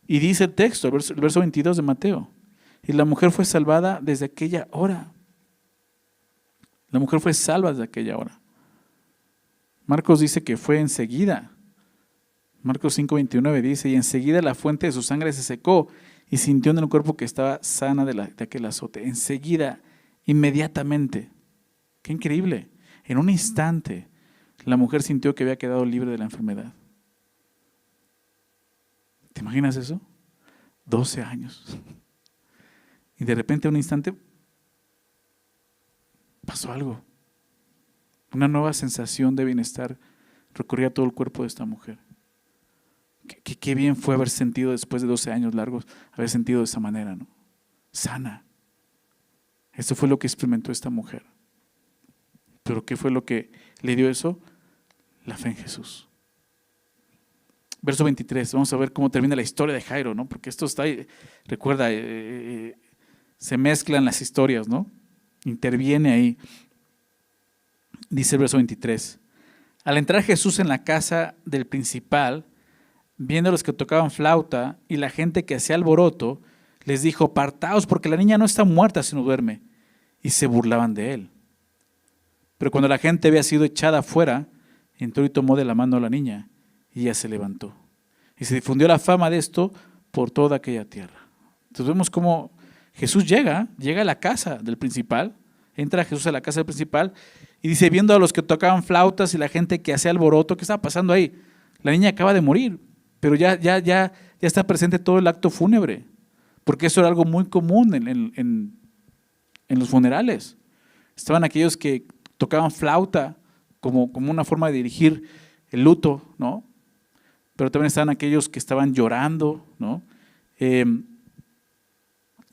Y dice el texto, el verso 22 de Mateo. Y la mujer fue salvada desde aquella hora. La mujer fue salva desde aquella hora. Marcos dice que fue enseguida. Marcos 5:29 dice, y enseguida la fuente de su sangre se secó y sintió en el cuerpo que estaba sana de aquel azote. Enseguida, inmediatamente. Qué increíble. En un instante, la mujer sintió que había quedado libre de la enfermedad. ¿Te imaginas eso? 12 años. Y de repente, en un instante, pasó algo. Una nueva sensación de bienestar recorría todo el cuerpo de esta mujer. Qué bien fue haber sentido después de 12 años largos, haber sentido de esa manera, ¿no? Sana. Esto fue lo que experimentó esta mujer. ¿Pero qué fue lo que le dio eso? La fe en Jesús. Verso 23, vamos a ver cómo termina la historia de Jairo, ¿no? Porque esto está ahí, recuerda, se mezclan las historias, ¿no? Interviene ahí. Dice el verso 23, al entrar Jesús en la casa del principal, viendo a los que tocaban flauta y la gente que hacía alboroto, les dijo, apartaos porque la niña no está muerta sino duerme. Y se burlaban de él. Pero cuando la gente había sido echada afuera, entró y tomó de la mano a la niña y ella se levantó. Y se difundió la fama de esto por toda aquella tierra. Entonces vemos cómo Jesús llega a la casa del principal, entra Jesús a la casa del principal y dice, viendo a los que tocaban flautas y la gente que hacía alboroto, ¿qué estaba pasando ahí? La niña acaba de morir, pero ya está presente todo el acto fúnebre, porque eso era algo muy común en los funerales. Estaban aquellos que tocaban flauta como una forma de dirigir el luto, ¿no? Pero también estaban aquellos que estaban llorando, ¿no?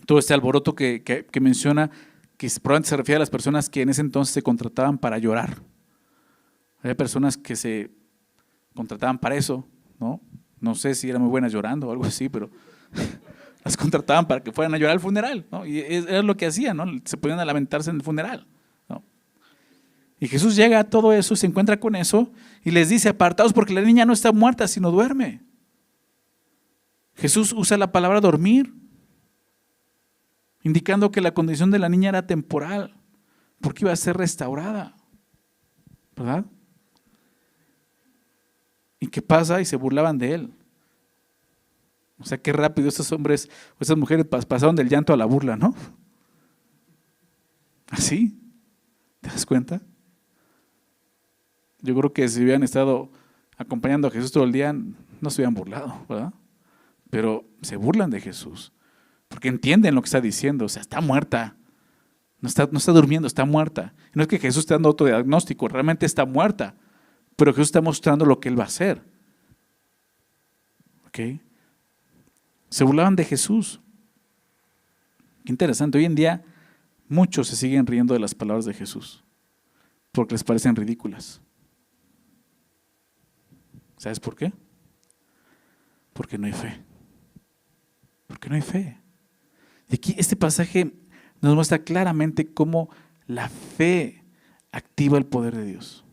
Todo este alboroto que menciona, que probablemente se refiere a las personas que en ese entonces se contrataban para llorar. Había personas que se contrataban para eso, ¿no? No sé si eran muy buenas llorando o algo así, pero las contrataban para que fueran a llorar al funeral, ¿no? Y era lo que hacían, ¿no? Se ponían a lamentarse en el funeral, ¿no? Y Jesús llega a todo eso, se encuentra con eso y les dice, apartaos porque la niña no está muerta sino duerme. Jesús usa la palabra dormir, indicando que la condición de la niña era temporal, porque iba a ser restaurada, ¿verdad? ¿Y qué pasa? Y se burlaban de él. O sea, qué rápido estos hombres o estas mujeres pasaron del llanto a la burla, ¿no? ¿Así? ¿Te das cuenta? Yo creo que si hubieran estado acompañando a Jesús todo el día, no se hubieran burlado, ¿verdad? Pero se burlan de Jesús, porque entienden lo que está diciendo. O sea, está muerta, no está durmiendo, está muerta. No es que Jesús esté dando otro diagnóstico, realmente está muerta, pero Jesús está mostrando lo que Él va a hacer. ¿Ok? Se burlaban de Jesús. Qué interesante, hoy en día muchos se siguen riendo de las palabras de Jesús, porque les parecen ridículas. ¿Sabes por qué? Porque no hay fe. Porque no hay fe. Y aquí este pasaje nos muestra claramente cómo la fe activa el poder de Dios.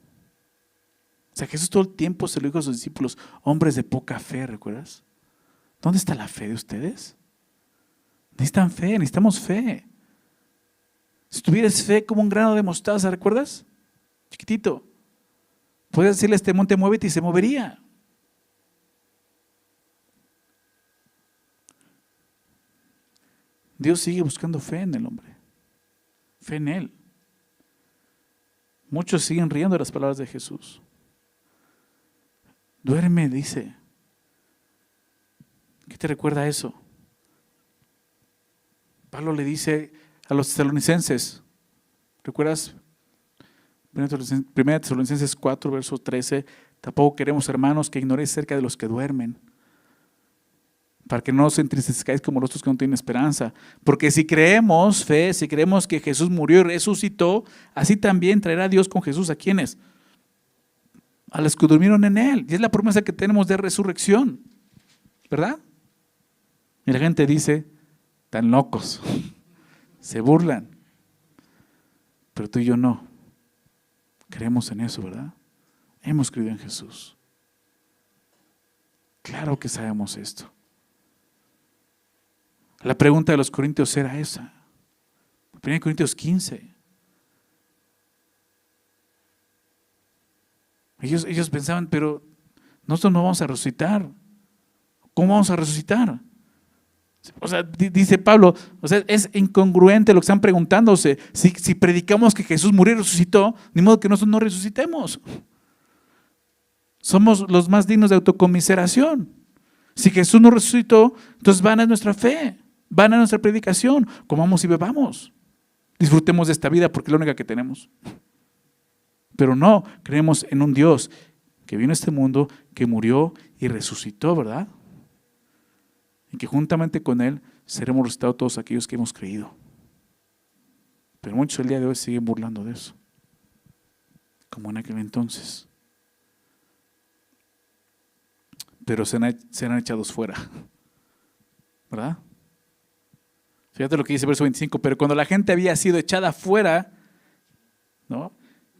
O sea, Jesús todo el tiempo se lo dijo a sus discípulos, hombres de poca fe, ¿recuerdas? ¿Dónde está la fe de ustedes? Necesitan fe, necesitamos fe. Si tuvieras fe como un grano de mostaza, ¿recuerdas? Chiquitito. Puedes decirle a este monte, muévete y se movería. Dios sigue buscando fe en el hombre. Fe en Él. Muchos siguen riendo de las palabras de Jesús. Duerme, dice. ¿Qué te recuerda eso? Pablo le dice a los tesalonicenses, ¿recuerdas? 1 Tesalonicenses 4, verso 13, tampoco queremos, hermanos, que ignoréis acerca de los que duermen, para que no os entristezcáis como los otros que no tienen esperanza. Porque si creemos que Jesús murió y resucitó, así también traerá Dios con Jesús a quienes, a los que durmieron en Él. Y es la promesa que tenemos de resurrección, ¿verdad? Y la gente dice, tan locos, se burlan, pero tú y yo no. Creemos en eso, ¿verdad? Hemos creído en Jesús. Claro que sabemos esto. La pregunta de los corintios era esa. 1 Corintios 15. Ellos pensaban, pero nosotros no vamos a resucitar. ¿Cómo vamos a resucitar? O sea, dice Pablo, o sea, es incongruente lo que están preguntándose. Si predicamos que Jesús murió y resucitó, ni modo que nosotros no resucitemos. Somos los más dignos de autocomiseración. Si Jesús no resucitó, entonces vana es nuestra fe, vana es nuestra predicación. Comamos y bebamos. Disfrutemos de esta vida porque es la única que tenemos. Pero no, creemos en un Dios que vino a este mundo, que murió y resucitó, ¿verdad? Y que juntamente con Él seremos resucitados todos aquellos que hemos creído. Pero muchos el día de hoy siguen burlando de eso, como en aquel entonces. Pero serán echados fuera, ¿verdad? Fíjate lo que dice el verso 25, pero cuando la gente había sido echada fuera, ¿no?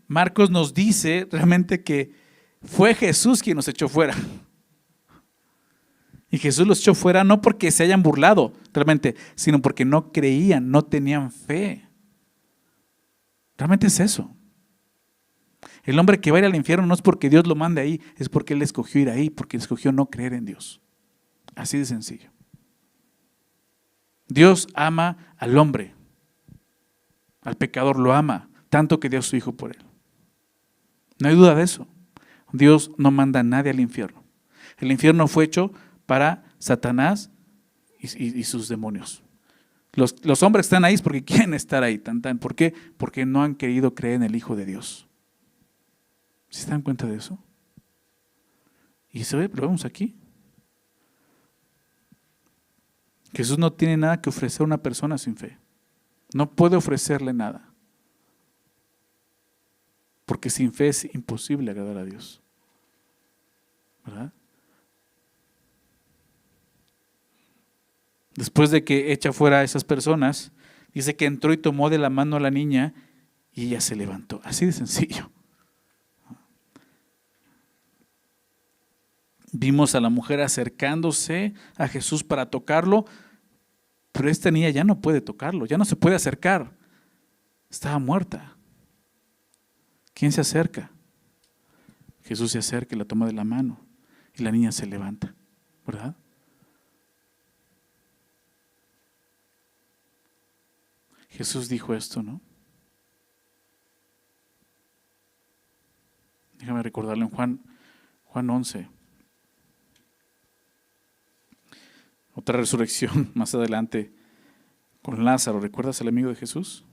Marcos nos dice realmente que fue Jesús quien nos echó fuera. Y Jesús los echó fuera no porque se hayan burlado realmente, sino porque no creían, no tenían fe. Realmente es eso. El hombre que va a ir al infierno no es porque Dios lo mande ahí, es porque Él escogió ir ahí, porque escogió no creer en Dios. Así de sencillo. Dios ama al hombre, al pecador lo ama, tanto que dio a su Hijo por él. No hay duda de eso. Dios no manda a nadie al infierno. El infierno fue hecho para Satanás y sus demonios. Los hombres están ahí porque quieren estar ahí. ¿Por qué? Porque no han querido creer en el Hijo de Dios. ¿Se dan cuenta de eso? Y se ve, lo vemos aquí. Jesús no tiene nada que ofrecer a una persona sin fe. No puede ofrecerle nada. Porque sin fe es imposible agradar a Dios. ¿Verdad? Después de que echa fuera a esas personas, dice que entró y tomó de la mano a la niña y ella se levantó. Así de sencillo. Vimos a la mujer acercándose a Jesús para tocarlo, pero esta niña ya no puede tocarlo, ya no se puede acercar. Estaba muerta. ¿Quién se acerca? Jesús se acerca y la toma de la mano y la niña se levanta, ¿verdad? Jesús dijo esto, ¿no? Déjame recordarlo en Juan 11. Otra resurrección más adelante con Lázaro. ¿Recuerdas al amigo de Jesús?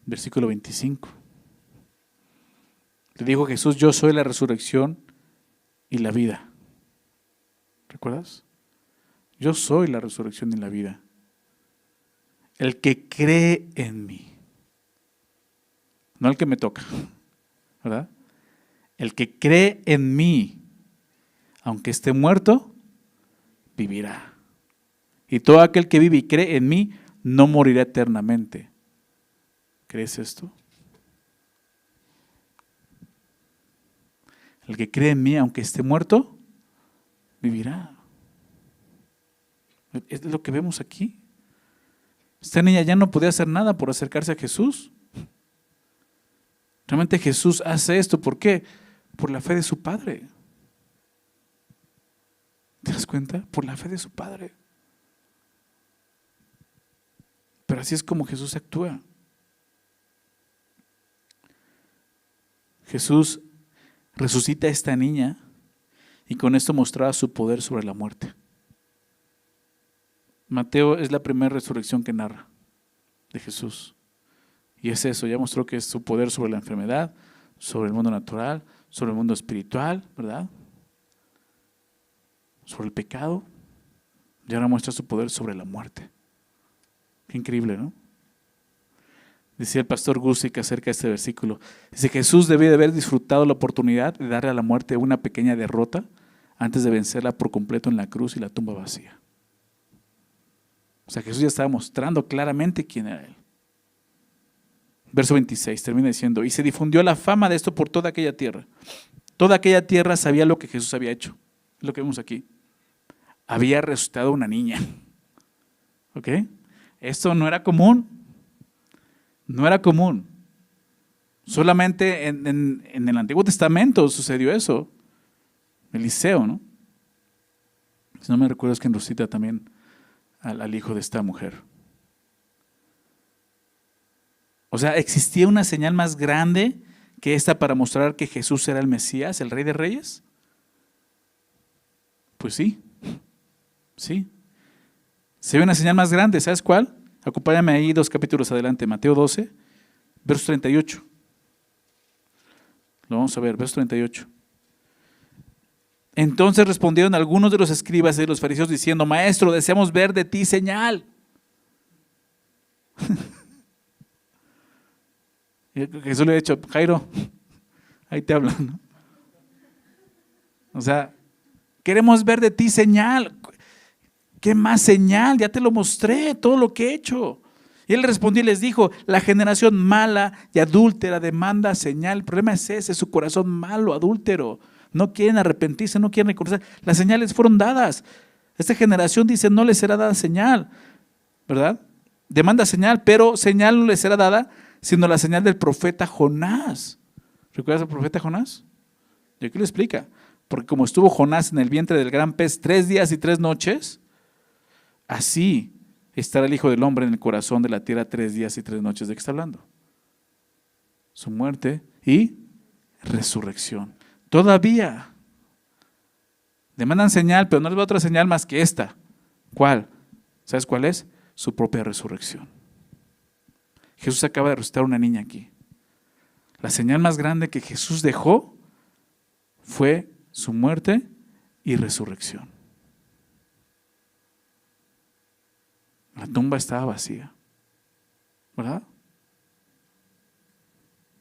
Versículo 25. Le dijo Jesús: yo soy la resurrección y la vida. ¿Recuerdas? Yo soy la resurrección y la vida. El que cree en mí. No el que me toca, ¿verdad? El que cree en mí, aunque esté muerto, vivirá. Y todo aquel que vive y cree en mí, no morirá eternamente. ¿Crees esto? El que cree en mí, aunque esté muerto, vivirá. Es lo que vemos aquí. Esta niña ya no podía hacer nada por acercarse a Jesús. Realmente Jesús hace esto, ¿por qué? Por la fe de su Padre. ¿Te das cuenta? Por la fe de su Padre. Pero así es como Jesús actúa. Jesús resucita a esta niña y con esto mostraba su poder sobre la muerte. Mateo es la primera resurrección que narra de Jesús. Y es eso, ya mostró que es su poder sobre la enfermedad, sobre el mundo natural, sobre el mundo espiritual, ¿verdad? Sobre el pecado. Y ahora muestra su poder sobre la muerte. Qué increíble, ¿no? Decía el pastor Gusick acerca de este versículo. Dice: Jesús debía de haber disfrutado la oportunidad de darle a la muerte una pequeña derrota antes de vencerla por completo en la cruz y la tumba vacía. O sea, Jesús ya estaba mostrando claramente quién era Él. Verso 26 termina diciendo: y se difundió la fama de esto por toda aquella tierra. Toda aquella tierra sabía lo que Jesús había hecho. Es lo que vemos aquí. Había resucitado una niña. ¿Ok? Esto no era común. No era común. Solamente en el Antiguo Testamento sucedió eso. Eliseo, ¿no? Si no me recuerdo, es quien resucita también al hijo de esta mujer. O sea, ¿existía una señal más grande que esta para mostrar que Jesús era el Mesías, el Rey de Reyes? Pues sí, sí. Se ve una señal más grande, ¿sabes cuál? Acompáñame ahí 2 capítulos adelante, Mateo 12, verso 38. Lo vamos a ver, verso 38. Entonces respondieron algunos de los escribas y de los fariseos diciendo: Maestro, deseamos ver de ti señal. Y Jesús le ha dicho: Jairo, ahí te hablan, ¿no? O sea, queremos ver de ti señal. ¿Qué más señal? Ya te lo mostré, todo lo que he hecho. Y él respondió y les dijo: la generación mala y adúltera demanda señal. El problema es ese, su corazón malo, adúltero. No quieren arrepentirse, no quieren reconocer. Las señales fueron dadas. Esta generación dice: no les será dada señal, ¿verdad? Demanda señal, pero señal no les será dada, sino la señal del profeta Jonás. ¿Recuerdas al profeta Jonás? Y aquí lo explica. Porque como estuvo Jonás en el vientre del gran pez 3 días y 3 noches, así estará el Hijo del Hombre en el corazón de la tierra 3 días y 3 noches. ¿De qué está hablando? Su muerte y resurrección. Todavía demandan señal, pero no les va otra señal más que esta. ¿Cuál? ¿Sabes cuál es? Su propia resurrección. Jesús acaba de resucitar a una niña aquí. La señal más grande que Jesús dejó fue su muerte y resurrección. La tumba estaba vacía, ¿verdad?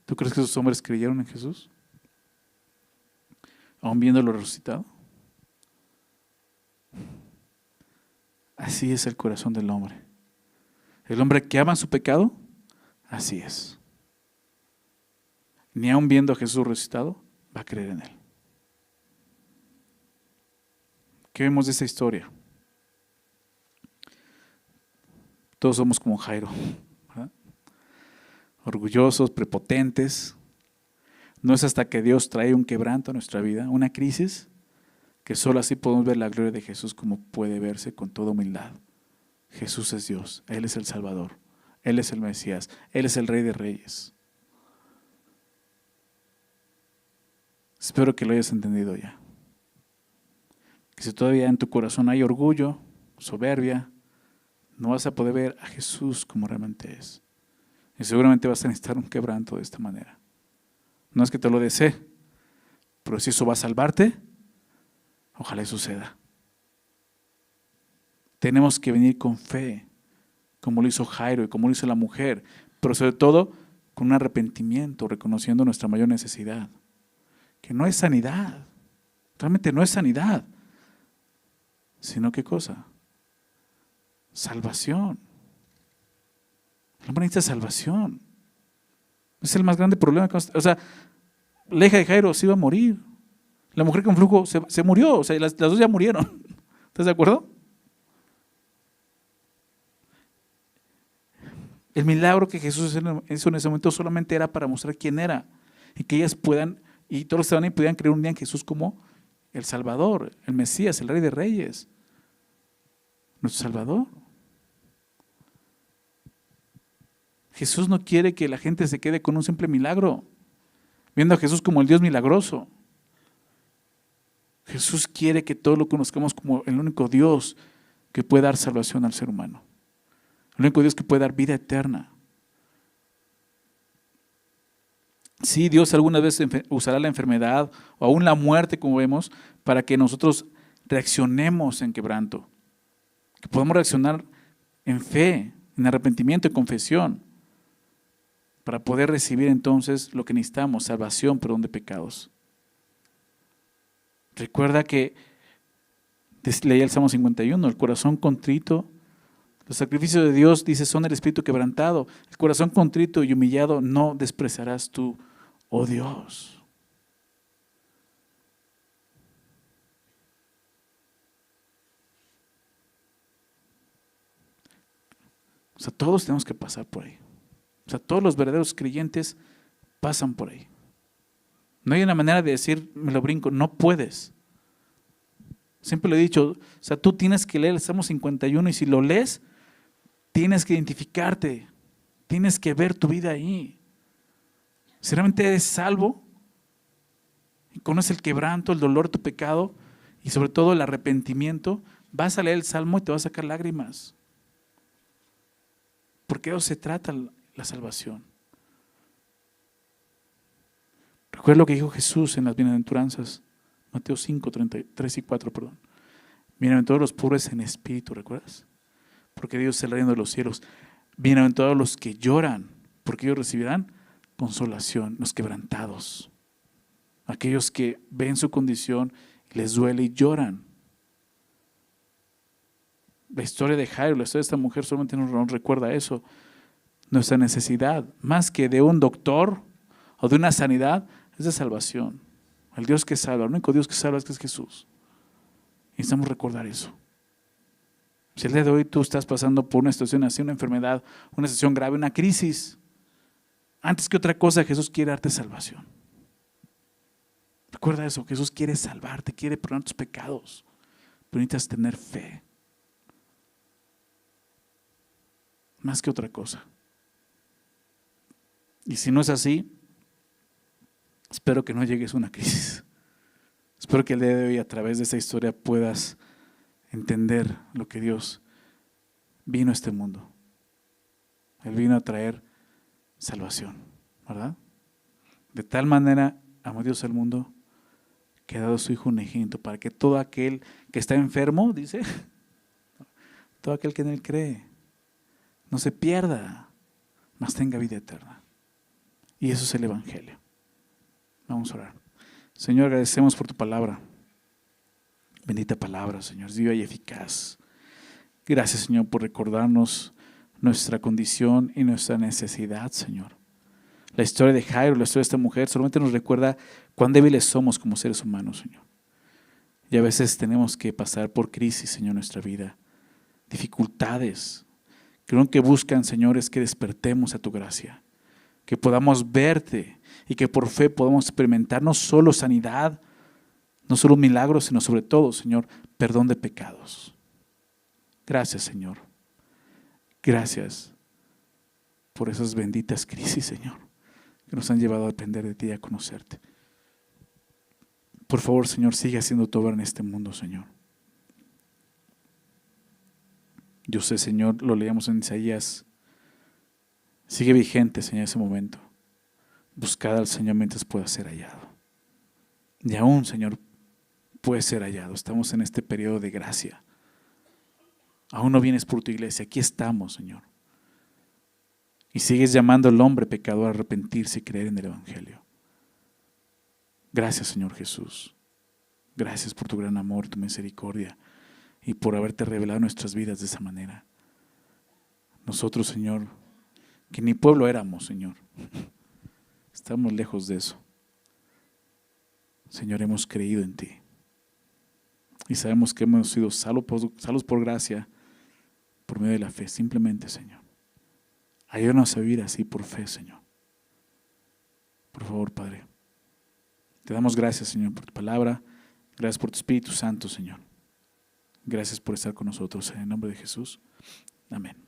¿Tú crees que esos hombres creyeron en Jesús? Aún viéndolo resucitado. Así es el corazón del hombre. El hombre que ama su pecado, así es. Ni aun viendo a Jesús resucitado, va a creer en Él. ¿Qué vemos de esta historia? Todos somos como Jairo, ¿verdad? Orgullosos, prepotentes. No es hasta que Dios trae un quebranto a nuestra vida, una crisis, que solo así podemos ver la gloria de Jesús como puede verse con toda humildad. Jesús es Dios, Él es el Salvador, Él es el Mesías, Él es el Rey de Reyes. Espero que lo hayas entendido ya. Que si todavía en tu corazón hay orgullo, soberbia, no vas a poder ver a Jesús como realmente es. Y seguramente vas a necesitar un quebranto de esta manera. No es que te lo desee, pero si eso va a salvarte, ojalá suceda. Tenemos que venir con fe, como lo hizo Jairo y como lo hizo la mujer, pero sobre todo con un arrepentimiento, reconociendo nuestra mayor necesidad. Que no es sanidad, realmente no es sanidad, sino ¿qué cosa? Salvación. El hombre necesita salvación. Es el más grande problema. O sea, la hija de Jairo se iba a morir. La mujer con flujo se murió. O sea, las dos ya murieron. ¿Estás de acuerdo? El milagro que Jesús hizo en ese momento solamente era para mostrar quién era. Y que ellas puedan, y todos los que estaban ahí pudieran creer un día en Jesús como el Salvador, el Mesías, el Rey de Reyes. Nuestro Salvador. Jesús no quiere que la gente se quede con un simple milagro, viendo a Jesús como el Dios milagroso. Jesús quiere que todos lo conozcamos como el único Dios que puede dar salvación al ser humano. El único Dios que puede dar vida eterna. Sí, Dios alguna vez usará la enfermedad o aún la muerte, como vemos, para que nosotros reaccionemos en quebranto. Que podamos reaccionar en fe, en arrepentimiento y confesión, para poder recibir entonces lo que necesitamos, salvación, perdón de pecados. Recuerda que leía el Salmo 51, el corazón contrito, los sacrificios de Dios, dice, son el espíritu quebrantado. El corazón contrito y humillado no despreciarás tú, oh Dios. O sea, todos tenemos que pasar por ahí. O sea, todos los verdaderos creyentes pasan por ahí. No hay una manera de decir, me lo brinco, no puedes. Siempre lo he dicho, o sea, tú tienes que leer el Salmo 51 y si lo lees, tienes que identificarte, tienes que ver tu vida ahí. Si realmente eres salvo, y conoces el quebranto, el dolor de tu pecado y sobre todo el arrepentimiento, vas a leer el Salmo y te vas a sacar lágrimas. Porque de eso se trata la salvación. Recuerda lo que dijo Jesús en las bienaventuranzas, Mateo 5, 3 y 4, perdón. Bienaventurados los pobres en espíritu, ¿recuerdas? Porque Dios es el reino de los cielos. Bienaventurados los que lloran, porque ellos recibirán consolación, los quebrantados. Aquellos que ven su condición, les duele y lloran. La historia de Jairo, la historia de esta mujer solamente nos recuerda eso. Nuestra necesidad, más que de un doctor o de una sanidad, es de salvación. El Dios que salva, el único Dios que salva es Jesús. Necesitamos recordar eso. Si el día de hoy tú estás pasando por una situación así, una enfermedad, una situación grave, una crisis, antes que otra cosa, Jesús quiere darte salvación. Recuerda eso, Jesús quiere salvarte, quiere perdonar tus pecados, pero necesitas tener fe. Más que otra cosa. Y si no es así, espero que no llegues a una crisis. Espero que el día de hoy a través de esta historia puedas entender lo que Dios vino a este mundo. Él vino a traer salvación, ¿verdad? De tal manera amó Dios al mundo que ha dado a su Hijo unigénito para que todo aquel que está enfermo, dice, todo aquel que en Él cree, no se pierda, mas tenga vida eterna. Y eso es el Evangelio. Vamos a orar. Señor, agradecemos por tu palabra. Bendita palabra, Señor, viva y eficaz. Gracias, Señor, por recordarnos nuestra condición y nuestra necesidad, Señor. La historia de Jairo, la historia de esta mujer, solamente nos recuerda cuán débiles somos como seres humanos, Señor. Y a veces tenemos que pasar por crisis, Señor, en nuestra vida. Dificultades. Que lo que buscan, Señor, es que despertemos a tu gracia. Que podamos verte y que por fe podamos experimentar no solo sanidad, no solo milagros, sino sobre todo, Señor, perdón de pecados. Gracias, Señor. Gracias por esas benditas crisis, Señor, que nos han llevado a depender de ti y a conocerte. Por favor, Señor, sigue haciendo tu obra en este mundo, Señor. Yo sé, Señor, lo leíamos en Isaías, sigue vigente, Señor, ese momento. Buscad al Señor mientras pueda ser hallado. Y aún, Señor, puede ser hallado. Estamos en este periodo de gracia. Aún no vienes por tu iglesia, aquí estamos, Señor. Y sigues llamando al hombre pecador a arrepentirse y creer en el Evangelio. Gracias, Señor Jesús. Gracias por tu gran amor, tu misericordia y por haberte revelado nuestras vidas de esa manera. Nosotros, Señor, que ni pueblo éramos, Señor. Estamos lejos de eso. Señor, hemos creído en ti. Y sabemos que hemos sido salvos por gracia, por medio de la fe, simplemente, Señor. Ayúdanos a vivir así por fe, Señor. Por favor, Padre. Te damos gracias, Señor, por tu palabra. Gracias por tu Espíritu Santo, Señor. Gracias por estar con nosotros. En el nombre de Jesús. Amén.